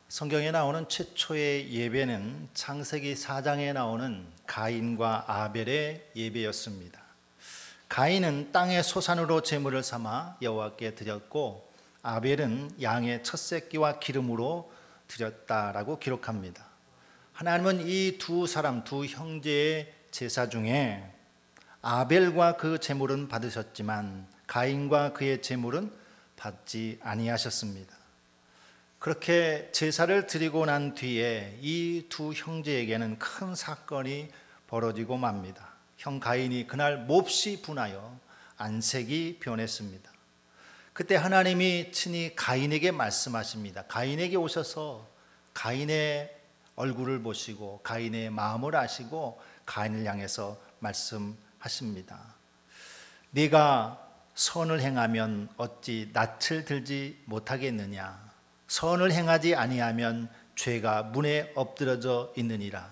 성경에 나오는 최초의 예배는 창세기 4장에 나오는 가인과 아벨의 예배였습니다. 가인은 땅의 소산으로 제물을 삼아 여호와께 드렸고 아벨은 양의 첫 새끼와 기름으로 드렸다라고 기록합니다. 하나님은 이 두 사람, 두 형제의 제사 중에 아벨과 그 제물은 받으셨지만 가인과 그의 제물은 받지 아니하셨습니다. 그렇게 제사를 드리고 난 뒤에 이 두 형제에게는 큰 사건이 벌어지고 맙니다. 형 가인이 그날 몹시 분하여 안색이 변했습니다. 그때 하나님이 친히 가인에게 말씀하십니다. 가인에게 오셔서 가인의 얼굴을 보시고 가인의 마음을 아시고 가인을 향해서 말씀하십니다. 네가 선을 행하면 어찌 낯을 들지 못하겠느냐? 선을 행하지 아니하면 죄가 문에 엎드러져 있느니라.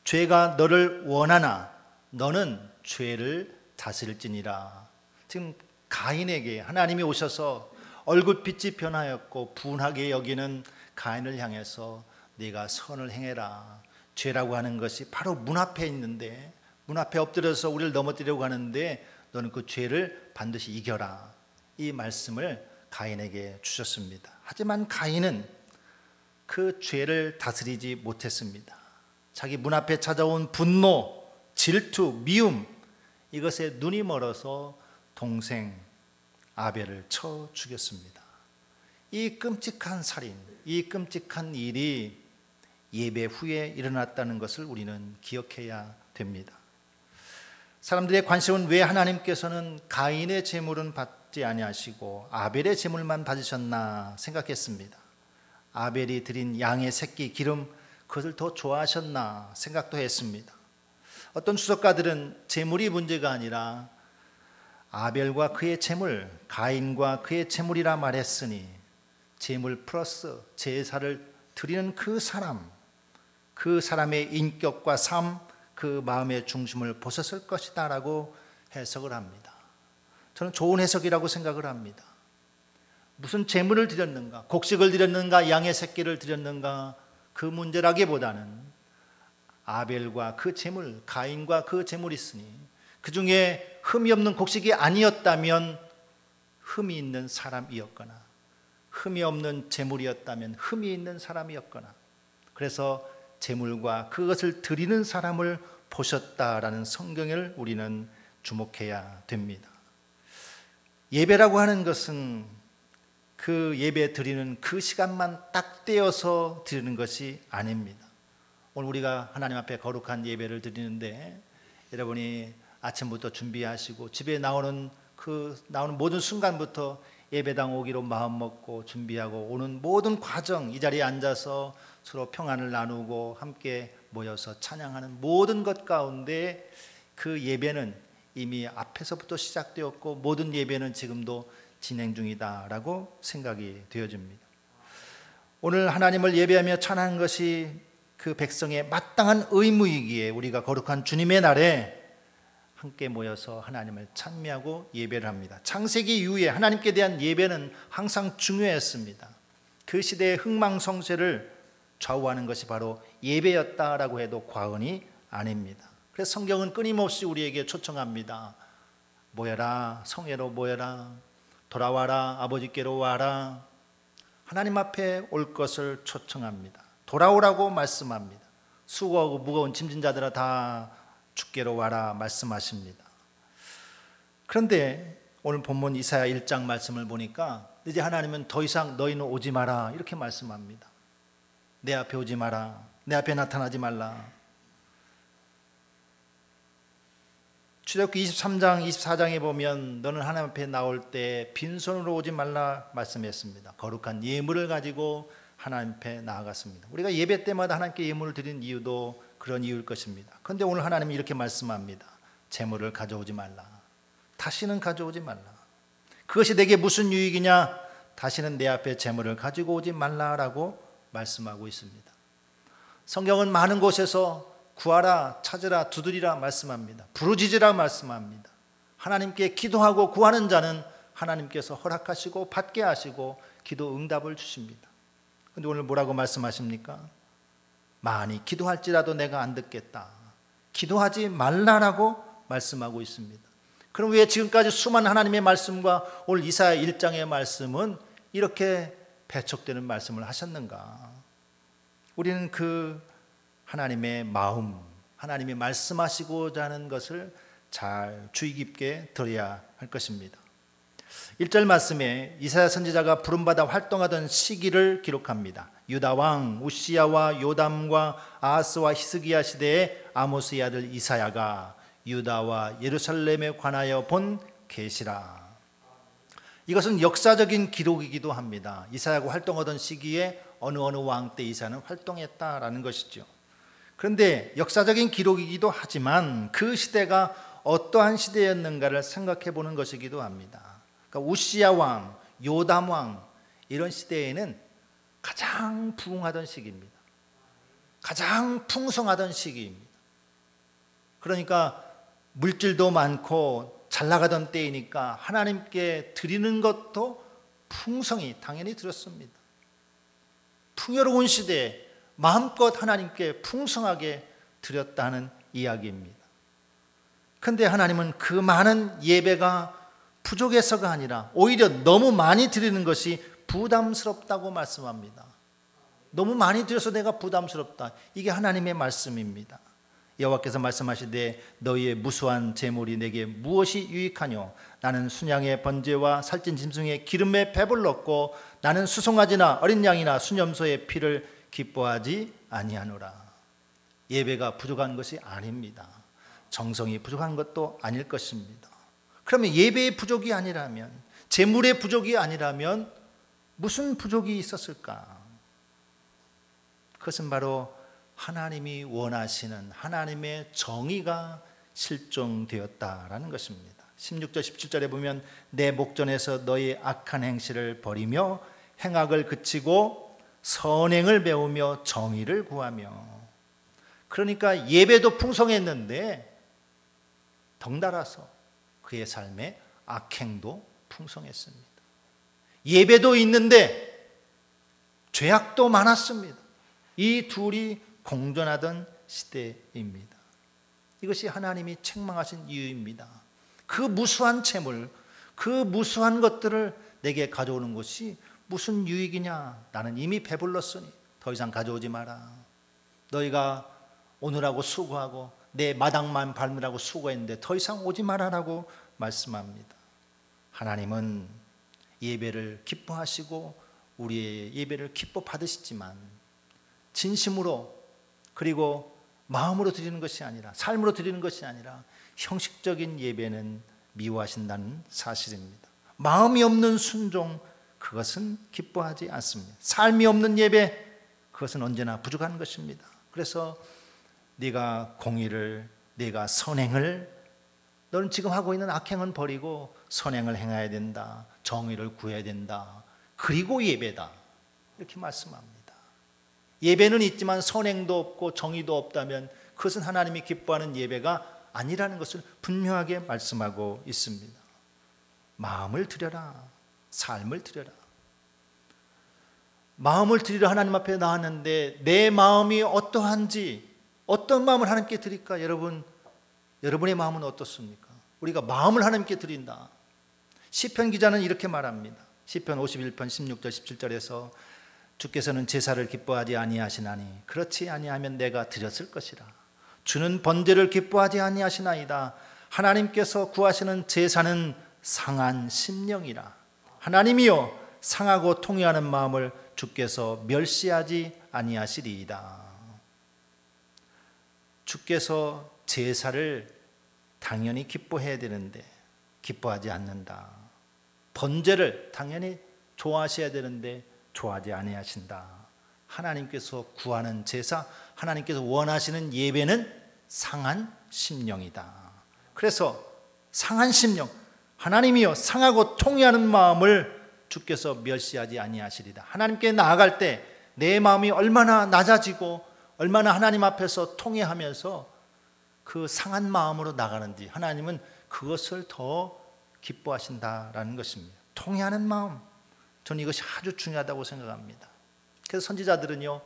죄가 너를 원하나 너는 죄를 다스릴지니라. 지금 가인에게 하나님이 오셔서 얼굴빛이 변하였고 분하게 여기는 가인을 향해서 네가 선을 행해라. 죄라고 하는 것이 바로 문 앞에 있는데, 문 앞에 엎드려서 우리를 넘어뜨리려고 하는데 너는 그 죄를 반드시 이겨라. 이 말씀을 가인에게 주셨습니다. 하지만 가인은 그 죄를 다스리지 못했습니다. 자기 문 앞에 찾아온 분노, 질투, 미움, 이것에 눈이 멀어서 동생 아벨을 쳐 죽였습니다. 이 끔찍한 살인, 이 끔찍한 일이 예배 후에 일어났다는 것을 우리는 기억해야 됩니다. 사람들의 관심은 왜 하나님께서는 가인의 제물은 받지 아니하시고 아벨의 제물만 받으셨나 생각했습니다. 아벨이 드린 양의 새끼 기름, 그것을 더 좋아하셨나 생각도 했습니다. 어떤 주석가들은 제물이 문제가 아니라 아벨과 그의 제물, 가인과 그의 제물이라 말했으니 제물 플러스 제사를 드리는 그 사람의 인격과 삶, 그 마음의 중심을 보셨을 것이다 라고 해석을 합니다. 저는 좋은 해석이라고 생각을 합니다. 무슨 제물을 드렸는가, 곡식을 드렸는가, 양의 새끼를 드렸는가, 그 문제라기보다는 아벨과 그 제물, 가인과 그 제물이 있으니 그 중에 흠이 없는 곡식이 아니었다면 흠이 있는 사람이었거나, 흠이 없는 제물이었다면 흠이 있는 사람이었거나, 그래서 제물과 그것을 드리는 사람을 보셨다라는 성경을 우리는 주목해야 됩니다. 예배라고 하는 것은 그 예배 드리는 그 시간만 딱 떼어서 드리는 것이 아닙니다. 오늘 우리가 하나님 앞에 거룩한 예배를 드리는데 여러분이 아침부터 준비하시고 집에 나오는 모든 순간부터 예배당 오기로 마음 먹고 준비하고 오는 모든 과정, 이 자리에 앉아서 서로 평안을 나누고 함께 모여서 찬양하는 모든 것 가운데 그 예배는 이미 앞에서부터 시작되었고 모든 예배는 지금도 진행 중이다라고 생각이 되어집니다. 오늘 하나님을 예배하며 찬양하는 것이 그 백성의 마땅한 의무이기에 우리가 거룩한 주님의 날에 함께 모여서 하나님을 찬미하고 예배를 합니다. 창세기 이후에 하나님께 대한 예배는 항상 중요했습니다. 그 시대의 흥망성쇠를 좌우하는 것이 바로 예배였다라고 해도 과언이 아닙니다. 그래서 성경은 끊임없이 우리에게 초청합니다. 모여라, 성회로 모여라, 돌아와라, 아버지께로 와라. 하나님 앞에 올 것을 초청합니다. 돌아오라고 말씀합니다. 수고하고 무거운 짐진 자들아 다 주께로 와라 말씀하십니다. 그런데 오늘 본문 이사야 1장 말씀을 보니까 이제 하나님은 더 이상 너희는 오지 마라 이렇게 말씀합니다. 내 앞에 오지 마라, 내 앞에 나타나지 말라. 출애굽기 23장 24장에 보면 너는 하나님 앞에 나올 때 빈손으로 오지 말라 말씀했습니다. 거룩한 예물을 가지고 하나님 앞에 나아갔습니다. 우리가 예배 때마다 하나님께 예물을 드리는 이유도 그런 이유일 것입니다. 그런데 오늘 하나님이 이렇게 말씀합니다. 제물을 가져오지 말라. 다시는 가져오지 말라. 그것이 내게 무슨 유익이냐? 다시는 내 앞에 제물을 가지고 오지 말라라고 말씀하고 있습니다. 성경은 많은 곳에서 구하라, 찾으라, 두드리라 말씀합니다. 부르짖으라 말씀합니다. 하나님께 기도하고 구하는 자는 하나님께서 허락하시고 받게 하시고 기도 응답을 주십니다. 근데 오늘 뭐라고 말씀하십니까? 많이 기도할지라도 내가 안 듣겠다. 기도하지 말라라고 말씀하고 있습니다. 그럼 왜 지금까지 수많은 하나님의 말씀과 오늘 이사야 1장의 말씀은 이렇게 배척되는 말씀을 하셨는가? 우리는 그 하나님의 마음, 하나님이 말씀하시고자 하는 것을 잘 주의 깊게 들어야 할 것입니다. 1절 말씀에 이사야 선지자가 부름받아 활동하던 시기를 기록합니다. 유다 왕 우시야와 요담과 아하스와 히스기야 시대에 아모스의 아들 이사야가 유다와 예루살렘에 관하여 본 계시라. 이것은 역사적인 기록이기도 합니다. 이사야가 활동하던 시기에 어느 왕 때 이사야는 활동했다라는 것이죠. 그런데 역사적인 기록이기도 하지만 그 시대가 어떠한 시대였는가를 생각해 보는 것이기도 합니다. 그러니까 우시야 왕, 요담 왕 이런 시대에는 가장 부흥하던 시기입니다. 가장 풍성하던 시기입니다. 그러니까 물질도 많고 잘 나가던 때이니까 하나님께 드리는 것도 풍성히 당연히 드렸습니다. 풍요로운 시대에 마음껏 하나님께 풍성하게 드렸다는 이야기입니다. 그런데 하나님은 그 많은 예배가 부족해서가 아니라 오히려 너무 많이 드리는 것이 부담스럽다고 말씀합니다. 너무 많이 드려서 내가 부담스럽다. 이게 하나님의 말씀입니다. 여호와께서 말씀하시되 너희의 무수한 재물이 내게 무엇이 유익하뇨? 나는 순양의 번제와 살찐 짐승의 기름에 배불렀고 나는 수송아지나 어린 양이나 수염소의 피를 기뻐하지 아니하노라. 예배가 부족한 것이 아닙니다. 정성이 부족한 것도 아닐 것입니다. 그러면 예배의 부족이 아니라면, 재물의 부족이 아니라면 무슨 부족이 있었을까? 그것은 바로 하나님이 원하시는 하나님의 정의가 실종되었다라는 것입니다. 16절 17절에 보면 내 목전에서 너희 악한 행실을 버리며 행악을 그치고 선행을 배우며 정의를 구하며. 그러니까 예배도 풍성했는데 덩달아서 그의 삶에 악행도 풍성했습니다. 예배도 있는데 죄악도 많았습니다. 이 둘이 공존하던 시대입니다. 이것이 하나님이 책망하신 이유입니다. 그 무수한 재물, 그 무수한 것들을 내게 가져오는 것이 무슨 유익이냐? 나는 이미 배불렀으니 더 이상 가져오지 마라. 너희가 오느라고 수고하고 내 마당만 밟느라고 수고했는데 더 이상 오지 말아라고 말씀합니다. 하나님은 예배를 기뻐하시고 우리의 예배를 기뻐 받으시지만 진심으로 그리고 마음으로 드리는 것이 아니라, 삶으로 드리는 것이 아니라 형식적인 예배는 미워하신다는 사실입니다. 마음이 없는 순종, 그것은 기뻐하지 않습니다. 삶이 없는 예배, 그것은 언제나 부족한 것입니다. 그래서 네가 공의를, 네가 선행을, 너는 지금 하고 있는 악행은 버리고 선행을 행해야 된다. 정의를 구해야 된다. 그리고 예배다. 이렇게 말씀합니다. 예배는 있지만 선행도 없고 정의도 없다면 그것은 하나님이 기뻐하는 예배가 아니라는 것을 분명하게 말씀하고 있습니다. 마음을 드려라. 삶을 드려라. 마음을 드리러 하나님 앞에 나왔는데 내 마음이 어떠한지, 어떤 마음을 하나님께 드릴까? 여러분의 마음은 어떻습니까? 우리가 마음을 하나님께 드린다. 시편 기자는 이렇게 말합니다. 시편 51편 16절 17절에서 주께서는 제사를 기뻐하지 아니하시나니 그렇지 아니하면 내가 드렸을 것이라. 주는 번제를 기뻐하지 아니하시나이다. 하나님께서 구하시는 제사는 상한 심령이라. 하나님이여 상하고 통회하는 마음을 주께서 멸시하지 아니하시리이다. 주께서 제사를 당연히 기뻐해야 되는데 기뻐하지 않는다. 번제를 당연히 좋아하셔야 되는데 좋아하지 아니하신다. 하나님께서 구하는 제사, 하나님께서 원하시는 예배는 상한 심령이다. 그래서 상한 심령, 하나님이여 상하고 통회하는 마음을 주께서 멸시하지 아니하시리다. 하나님께 나아갈 때 내 마음이 얼마나 낮아지고 얼마나 하나님 앞에서 통회하면서 그 상한 마음으로 나가는지 하나님은 그것을 더 기뻐하신다라는 것입니다. 통회하는 마음, 저는 이것이 아주 중요하다고 생각합니다. 그래서 선지자들은요,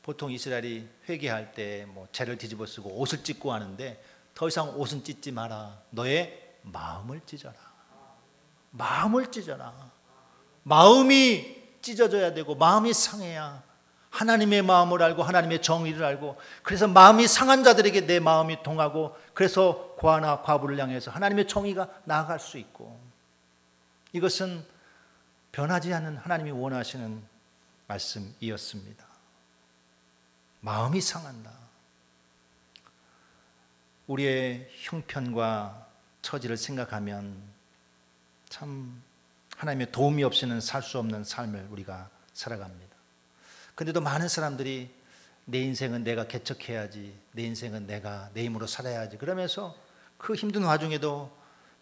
보통 이스라엘이 회개할 때 뭐 죄를 뒤집어 쓰고 옷을 찢고 하는데 더 이상 옷은 찢지 마라. 너의 마음을 찢어라. 마음을 찢어라. 마음이 찢어져야 되고 마음이 상해야 하나님의 마음을 알고 하나님의 정의를 알고, 그래서 마음이 상한 자들에게 내 마음이 동하고, 그래서 과나 과부를 향해서 하나님의 정의가 나아갈 수 있고, 이것은 변하지 않는 하나님이 원하시는 말씀이었습니다. 마음이 상한다. 우리의 형편과 처지를 생각하면 참 하나님의 도움이 없이는 살 수 없는 삶을 우리가 살아갑니다. 그런데도 많은 사람들이 내 인생은 내가 개척해야지, 내 인생은 내가 내 힘으로 살아야지, 그러면서 그 힘든 와중에도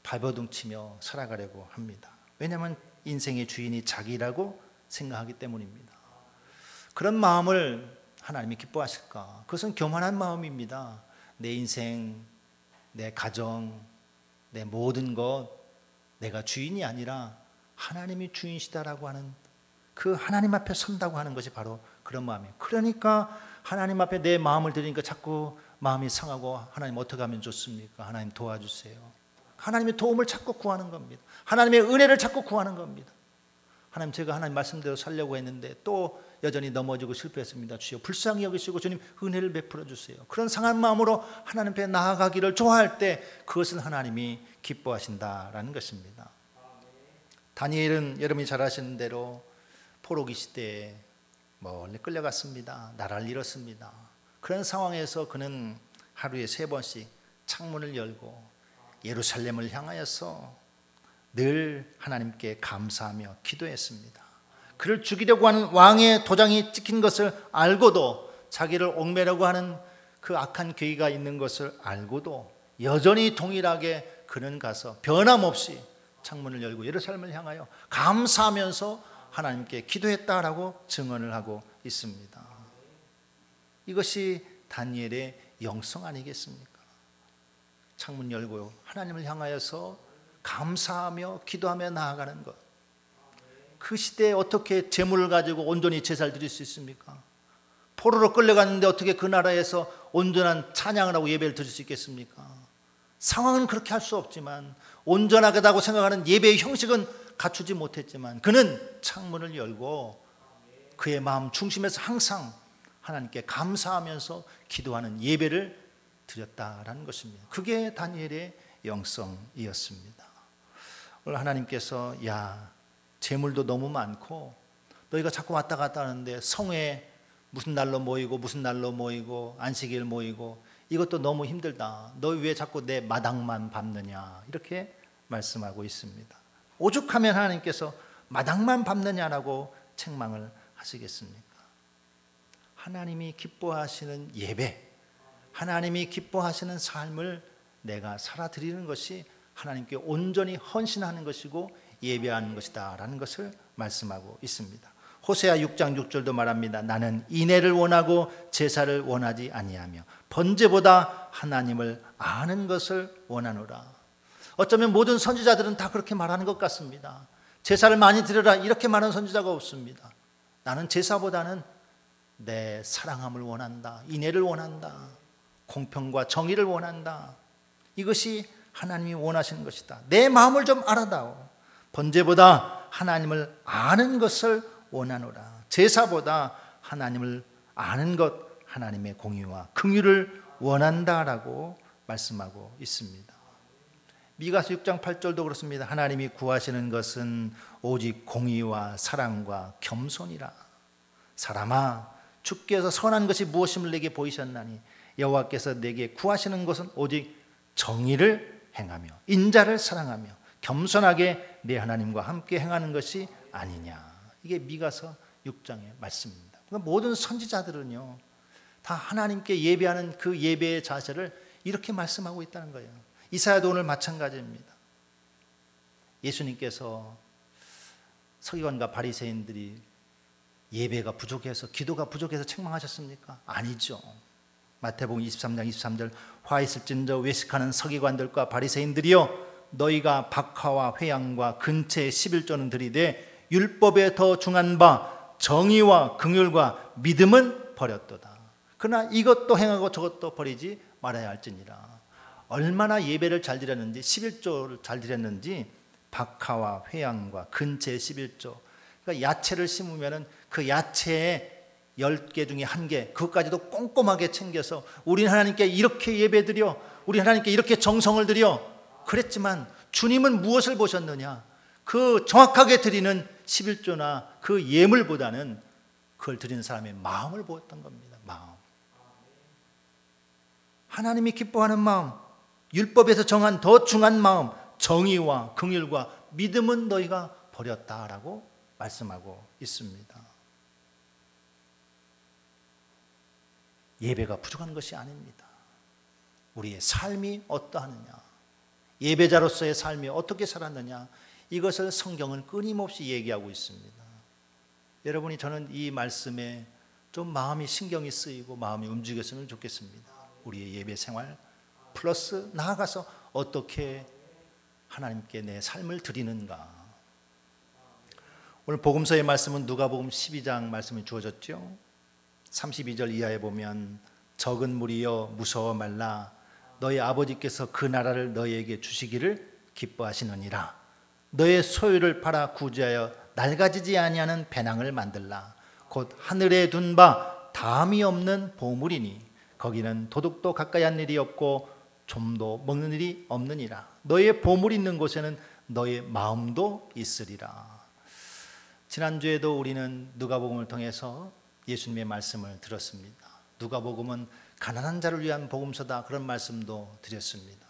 발버둥 치며 살아가려고 합니다. 왜냐하면 인생의 주인이 자기라고 생각하기 때문입니다. 그런 마음을 하나님이 기뻐하실까? 그것은 교만한 마음입니다. 내 인생, 내 가정, 내 모든 것, 내가 주인이 아니라 하나님이 주인이시다라고 하는, 그 하나님 앞에 선다고 하는 것이 바로 그런 마음이에요. 그러니까 하나님 앞에 내 마음을 드리니까 자꾸 마음이 상하고, 하나님 어떻게 하면 좋습니까? 하나님 도와주세요. 하나님의 도움을 자꾸 구하는 겁니다. 하나님의 은혜를 자꾸 구하는 겁니다. 하나님, 제가 하나님 말씀대로 살려고 했는데 또 여전히 넘어지고 실패했습니다. 주여 불쌍히 여기시고 주님 은혜를 베풀어 주세요. 그런 상한 마음으로 하나님 앞에 나아가기를 좋아할 때 그것은 하나님이 기뻐하신다라는 것입니다. 다니엘은 여러분이 잘 아시는 대로 포로기 시대에 멀리 끌려갔습니다. 나라를 잃었습니다. 그런 상황에서 그는 하루에 3번씩 창문을 열고 예루살렘을 향하여서 늘 하나님께 감사하며 기도했습니다. 그를 죽이려고 하는 왕의 도장이 찍힌 것을 알고도, 자기를 옥매려고 하는 그 악한 계기가 있는 것을 알고도 여전히 동일하게 그는 가서 변함없이 창문을 열고 예루살렘을 향하여 감사하면서 하나님께 기도했다라고 증언을 하고 있습니다. 이것이 다니엘의 영성 아니겠습니까? 창문 열고 하나님을 향하여서 감사하며 기도하며 나아가는 것. 그 시대에 어떻게 재물을 가지고 온전히 제사를 드릴 수 있습니까? 포로로 끌려갔는데 어떻게 그 나라에서 온전한 찬양을 하고 예배를 드릴 수 있겠습니까? 상황은 그렇게 할 수 없지만, 온전하다고 생각하는 예배의 형식은 갖추지 못했지만, 그는 창문을 열고 그의 마음 중심에서 항상 하나님께 감사하면서 기도하는 예배를 드렸다라는 것입니다. 그게 다니엘의 영성이었습니다. 오늘 하나님께서, 야, 재물도 너무 많고 너희가 자꾸 왔다 갔다 하는데 성회에 무슨 날로 모이고 무슨 날로 모이고 안식일 모이고 이것도 너무 힘들다. 너희 왜 자꾸 내 마당만 밟느냐, 이렇게 말씀하고 있습니다. 오죽하면 하나님께서 마당만 밟느냐라고 책망을 하시겠습니까? 하나님이 기뻐하시는 예배, 하나님이 기뻐하시는 삶을 내가 살아드리는 것이 하나님께 온전히 헌신하는 것이고 예배하는 것이다 라는 것을 말씀하고 있습니다. 호세아 6장 6절도 말합니다. 나는 인애를 원하고 제사를 원하지 아니하며 번제보다 하나님을 아는 것을 원하노라. 어쩌면 모든 선지자들은 다 그렇게 말하는 것 같습니다. 제사를 많이 드려라, 이렇게 말하는 선지자가 없습니다. 나는 제사보다는 내 사랑함을 원한다, 인애를 원한다, 공평과 정의를 원한다. 이것이 하나님이 원하시는 것이다. 내 마음을 좀 알아다오. 번제보다 하나님을 아는 것을 원하노라. 제사보다 하나님을 아는 것, 하나님의 공의와 긍휼을 원한다라고 말씀하고 있습니다. 미가서 6장 8절도 그렇습니다. 하나님이 구하시는 것은 오직 공의와 사랑과 겸손이라. 사람아, 주께서 선한 것이 무엇임을 내게 보이셨나니 여호와께서 내게 구하시는 것은 오직 정의를 행하며 인자를 사랑하며 겸손하게 내 하나님과 함께 행하는 것이 아니냐. 이게 미가서 6장의 말씀입니다. 그러니까 모든 선지자들은요, 다 하나님께 예배하는 그 예배의 자세를 이렇게 말씀하고 있다는 거예요. 이사야도 오늘 마찬가지입니다. 예수님께서 서기관과 바리새인들이 예배가 부족해서, 기도가 부족해서 책망하셨습니까? 아니죠. 마태복음 23장 23절 화 있을진저 외식하는 서기관들과 바리새인들이여, 너희가 박하와 회양과 근채의 11조는 드리되 율법에 더 중한 바 정의와 긍휼과 믿음은 버렸도다. 그러나 이것도 행하고 저것도 버리지 말아야 할지니라. 얼마나 예배를 잘 드렸는지, 11조를 잘 드렸는지, 박하와 회양과 근채 11조. 그러니까 야채를 심으면은 그 야채에 10개 중에 1개, 그것까지도 꼼꼼하게 챙겨서 우리 하나님께 이렇게 예배드려, 우리 하나님께 이렇게 정성을 드려 그랬지만 주님은 무엇을 보셨느냐? 그 정확하게 드리는 11조나 그 예물보다는 그걸 드리는 사람의 마음을 보았던 겁니다. 마음. 하나님이 기뻐하는 마음, 율법에서 정한 더 중한 마음, 정의와 긍휼과 믿음은 너희가 버렸다라고 말씀하고 있습니다. 예배가 부족한 것이 아닙니다. 우리의 삶이 어떠하느냐, 예배자로서의 삶이 어떻게 살았느냐, 이것을 성경은 끊임없이 얘기하고 있습니다. 여러분이 저는 이 말씀에 좀 마음이 신경이 쓰이고 마음이 움직였으면 좋겠습니다. 우리의 예배 생활 플러스 나아가서 어떻게 하나님께 내 삶을 드리는가. 오늘 복음서의 말씀은 누가복음 12장 말씀이 주어졌죠. 32절 이하에 보면 적은 무리여 무서워 말라 너희 아버지께서 그 나라를 너희에게 주시기를 기뻐하시느니라. 너의 소유를 팔아 구제하여 낡아지지 아니하는 배낭을 만들라. 곧 하늘에 둔 바 담이 없는 보물이니 거기는 도둑도 가까이 한 일이 없고 좀도 먹는 일이 없느니라. 너의 보물이 있는 곳에는 너의 마음도 있으리라. 지난주에도 우리는 누가복음을 통해서 예수님의 말씀을 들었습니다. 누가복음은 가난한 자를 위한 복음서다, 그런 말씀도 드렸습니다.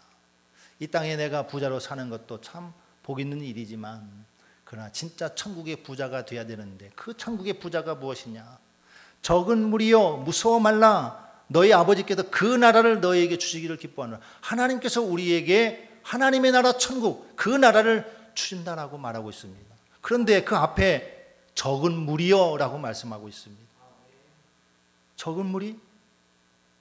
이 땅에 내가 부자로 사는 것도 참 복 있는 일이지만 그러나 진짜 천국의 부자가 돼야 되는데 그 천국의 부자가 무엇이냐? 적은 무리여 무서워 말라 너희 아버지께서 그 나라를 너희에게 주시기를 기뻐하노라. 하나님께서 우리에게 하나님의 나라 천국, 그 나라를 주신다라고 말하고 있습니다. 그런데 그 앞에 적은 무리여라고 말씀하고 있습니다. 적은 무리?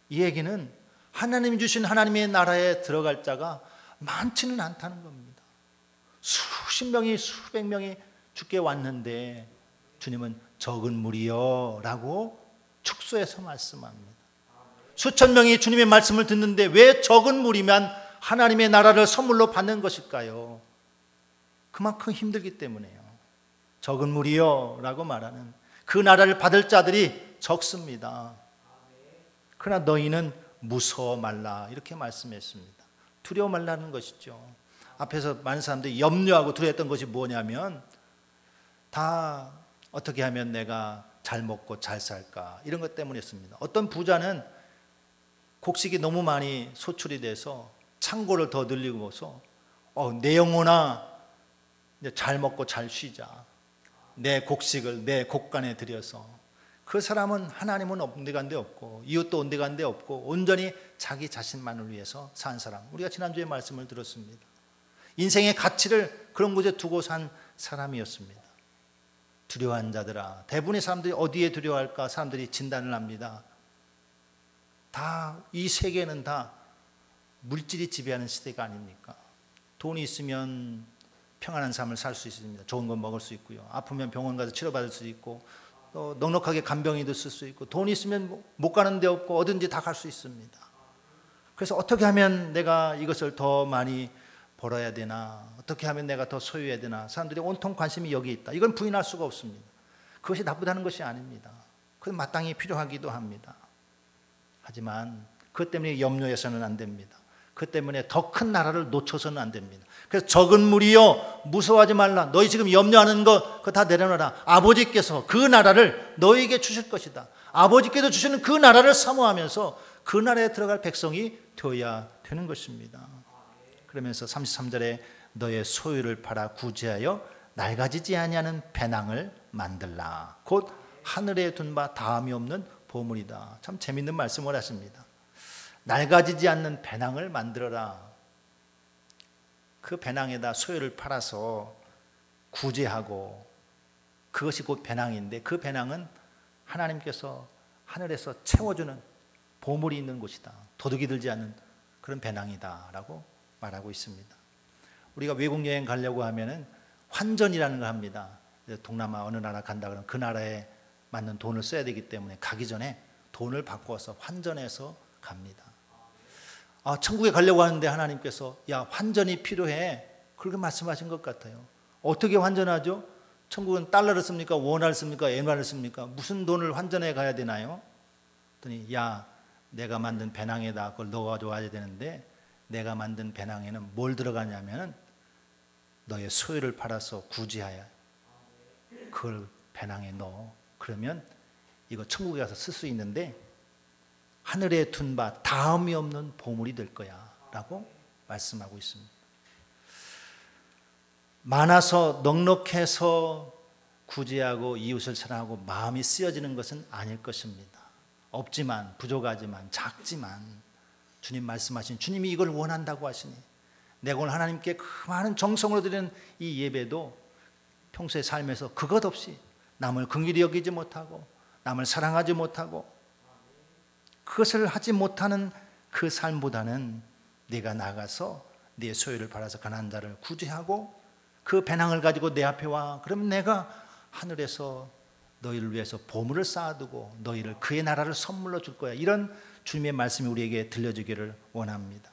이 얘기는 하나님이 주신 하나님의 나라에 들어갈 자가 많지는 않다는 겁니다. 수십 명이 수백 명이 죽게 왔는데 주님은 적은 무리여 라고 축소해서 말씀합니다. 수천 명이 주님의 말씀을 듣는데 왜 적은 무리만 하나님의 나라를 선물로 받는 것일까요? 그만큼 힘들기 때문에요. 적은 무리여 라고 말하는 그 나라를 받을 자들이 적습니다. 그러나 너희는 무서워 말라 이렇게 말씀했습니다. 두려워 말라는 것이죠. 앞에서 많은 사람들이 염려하고 두려워했던 것이 뭐냐면 다 어떻게 하면 내가 잘 먹고 잘 살까 이런 것 때문이었습니다. 어떤 부자는 곡식이 너무 많이 소출이 돼서 창고를 더 늘리고서 내 영혼아 잘 먹고 잘 쉬자. 내 곡식을 내 곡간에 들여서. 그 사람은 하나님은 온데간데 없고 이웃도 온데간데 없고 온전히 자기 자신만을 위해서 산 사람. 우리가 지난주에 말씀을 들었습니다. 인생의 가치를 그런 곳에 두고 산 사람이었습니다. 두려워한 자들아. 대부분의 사람들이 어디에 두려워할까? 사람들이 진단을 합니다. 다 이 세계는 다 물질이 지배하는 시대가 아닙니까? 돈이 있으면 평안한 삶을 살 수 있습니다. 좋은 건 먹을 수 있고요. 아프면 병원 가서 치료받을 수 있고 또 넉넉하게 간병인도 쓸 수 있고 돈이 있으면 못 가는 데 없고 어딘지 다 갈 수 있습니다. 그래서 어떻게 하면 내가 이것을 더 많이 벌어야 되나? 어떻게 하면 내가 더 소유해야 되나? 사람들이 온통 관심이 여기 있다. 이건 부인할 수가 없습니다. 그것이 나쁘다는 것이 아닙니다. 그건 마땅히 필요하기도 합니다. 하지만 그것 때문에 염려해서는 안 됩니다. 그것 때문에 더 큰 나라를 놓쳐서는 안 됩니다. 그래서 적은 무리여 무서워하지 말라. 너희 지금 염려하는 거 그거 다 내려놔라. 아버지께서 그 나라를 너희에게 주실 것이다. 아버지께서 주시는 그 나라를 사모하면서 그 나라에 들어갈 백성이 되어야 되는 것입니다. 그러면서 33절에 너의 소유를 팔아 구제하여 낡아지지 아니하는 배낭을 만들라. 곧 하늘에 둔 바 다함이 없는 보물이다. 참 재밌는 말씀을 하십니다. 낡아지지 않는 배낭을 만들어라. 그 배낭에다 소유를 팔아서 구제하고 그것이 곧 배낭인데 그 배낭은 하나님께서 하늘에서 채워주는 보물이 있는 곳이다. 도둑이 들지 않는 그런 배낭이다 라고 말하고 있습니다. 우리가 외국 여행 가려고 하면은 환전이라는 걸 합니다. 동남아 어느 나라 간다 그러면 그 나라의 맞는 돈을 써야 되기 때문에 가기 전에 돈을 바꿔서 환전해서 갑니다. 천국에 가려고 하는데 하나님께서 야, 환전이 필요해, 그렇게 말씀하신 것 같아요. 어떻게 환전하죠? 천국은 달러를 씁니까? 원화를 씁니까? 엔화를 씁니까? 무슨 돈을 환전해 가야 되나요? 그랬더니 야, 내가 만든 배낭에다 그걸 넣어가지고 되는데 내가 만든 배낭에는 뭘 들어가냐면 너의 소유를 팔아서 구제하여 그걸 배낭에 넣어. 그러면 이거 천국에 가서 쓸 수 있는데 하늘에 둔 바 다음이 없는 보물이 될 거야 라고 말씀하고 있습니다. 많아서 넉넉해서 구제하고 이웃을 사랑하고 마음이 쓰여지는 것은 아닐 것입니다. 없지만, 부족하지만, 작지만 주님 말씀하신, 주님이 이걸 원한다고 하시니 내가 오늘 하나님께 그 많은 정성으로 드리는 이 예배도 평소의 삶에서 그것 없이 남을 긍휼히 여기지 못하고 남을 사랑하지 못하고 그것을 하지 못하는 그 삶보다는 네가 나가서 네 소유를 팔아서 가난한 자를 구제하고 그 배낭을 가지고 내 앞에 와. 그러면 내가 하늘에서 너희를 위해서 보물을 쌓아두고 너희를 그의 나라를 선물로 줄 거야. 이런 주님의 말씀이 우리에게 들려주기를 원합니다.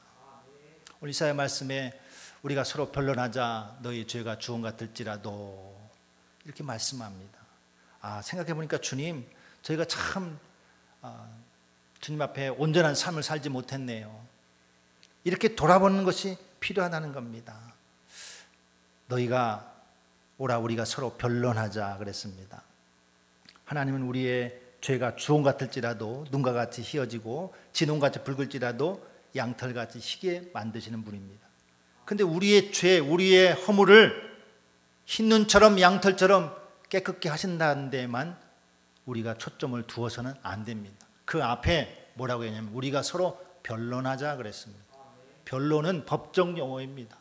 오늘 이사야 말씀에 우리가 서로 변론하자 너희 죄가 주홍 같을지라도 이렇게 말씀합니다. 생각해 보니까 주님, 저희가 참 주님 앞에 온전한 삶을 살지 못했네요. 이렇게 돌아보는 것이 필요하다는 겁니다. 너희가 오라, 우리가 서로 변론하자 그랬습니다. 하나님은 우리의 죄가 주홍 같을지라도 눈과 같이 희어지고 진홍같이 붉을지라도 양털같이 희게 만드시는 분입니다. 근데 우리의 죄, 우리의 허물을 흰눈처럼 양털처럼 깨끗게 하신다는 데만 우리가 초점을 두어서는 안 됩니다. 그 앞에 뭐라고 했냐면 우리가 서로 변론하자 그랬습니다. 변론은 법정 용어입니다.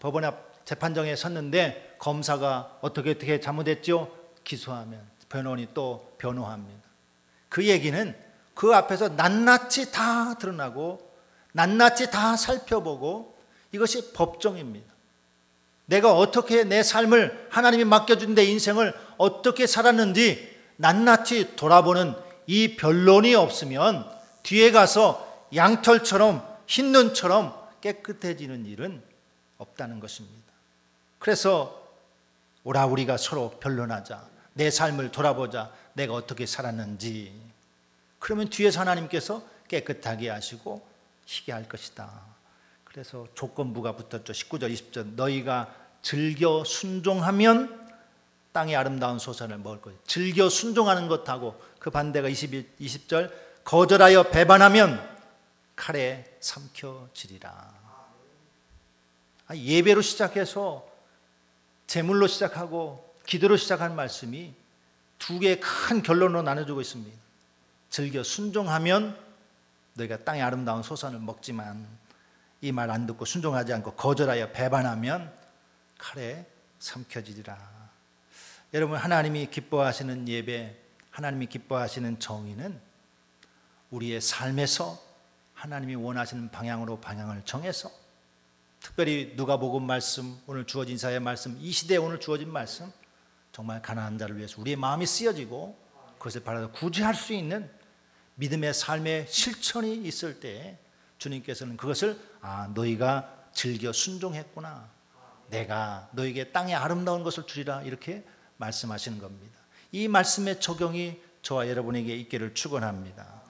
법원 앞 재판정에 섰는데 검사가 어떻게 잘못했죠? 기소하면 변호인이 또 변호합니다. 그 얘기는 그 앞에서 낱낱이 다 드러나고 낱낱이 다 살펴보고 이것이 법정입니다. 내가 어떻게 내 삶을 하나님이 맡겨준 내 인생을 어떻게 살았는지 낱낱이 돌아보는 이 변론이 없으면 뒤에 가서 양털처럼 흰눈처럼 깨끗해지는 일은 없다는 것입니다. 그래서 오라, 우리가 서로 변론하자. 내 삶을 돌아보자. 내가 어떻게 살았는지. 그러면 뒤에서 하나님께서 깨끗하게 하시고 희게 할 것이다. 그래서 조건부가 붙었죠. 19절 20절 너희가 즐겨 순종하면 땅의 아름다운 소산을 먹을 거예요. 즐겨 순종하는 것하고 그 반대가 20절 거절하여 배반하면 칼에 삼켜지리라. 예배로 시작해서 제물로 시작하고 기도로 시작한 말씀이 두 개의 큰 결론으로 나눠주고 있습니다. 즐겨 순종하면 너희가 땅의 아름다운 소산을 먹지만 이 말 안 듣고 순종하지 않고 거절하여 배반하면 칼에 삼켜지리라. 여러분, 하나님이 기뻐하시는 예배, 하나님이 기뻐하시는 정의는 우리의 삶에서 하나님이 원하시는 방향으로 방향을 정해서 특별히 누가복음 말씀, 오늘 주어진 이사야 말씀, 이 시대에 오늘 주어진 말씀, 정말 가난한 자를 위해서 우리의 마음이 쓰여지고 그것을 바라서 구제할 수 있는 믿음의 삶의 실천이 있을 때 주님께서는 그것을 너희가 즐겨 순종했구나, 내가 너에게 땅의 아름다운 것을 주리라, 이렇게 말씀하시는 겁니다. 이 말씀의 적용이 저와 여러분에게 있기를 축원합니다.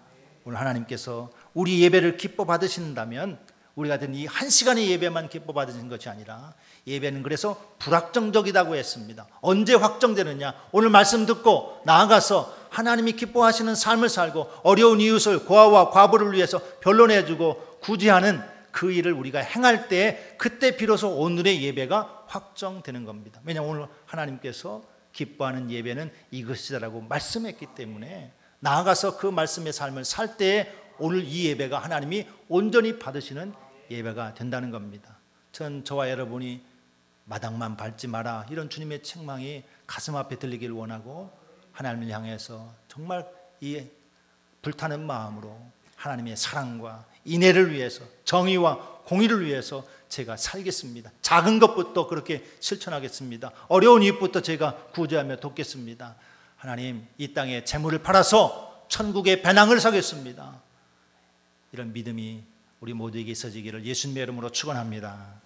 오늘 하나님께서 우리 예배를 기뻐 받으신다면 우리가 드린 이 한 시간의 예배만 기뻐 받으신 것이 아니라 예배는 그래서 불확정적이라고 했습니다. 언제 확정되느냐? 오늘 말씀 듣고 나아가서 하나님이 기뻐하시는 삶을 살고 어려운 이웃을, 고아와 과부를 위해서 변론해주고 구제하는 그 일을 우리가 행할 때 그때 비로소 오늘의 예배가 확정되는 겁니다. 왜냐하면 오늘 하나님께서 기뻐하는 예배는 이것이다라고 말씀했기 때문에 나아가서 그 말씀의 삶을 살 때에 오늘 이 예배가 하나님이 온전히 받으시는 예배가 된다는 겁니다. 저와 여러분이 마당만 밟지 마라, 이런 주님의 책망이 가슴 앞에 들리기를 원하고 하나님을 향해서 정말 이 불타는 마음으로 하나님의 사랑과 인애를 위해서, 정의와 공의를 위해서 제가 살겠습니다. 작은 것부터 그렇게 실천하겠습니다. 어려운 이웃부터 제가 구제하며 돕겠습니다. 하나님 이 땅에 재물을 팔아서 천국의 배낭을 사겠습니다. 이런 믿음이 우리 모두에게 있어지기를 예수님의 이름으로 축원합니다.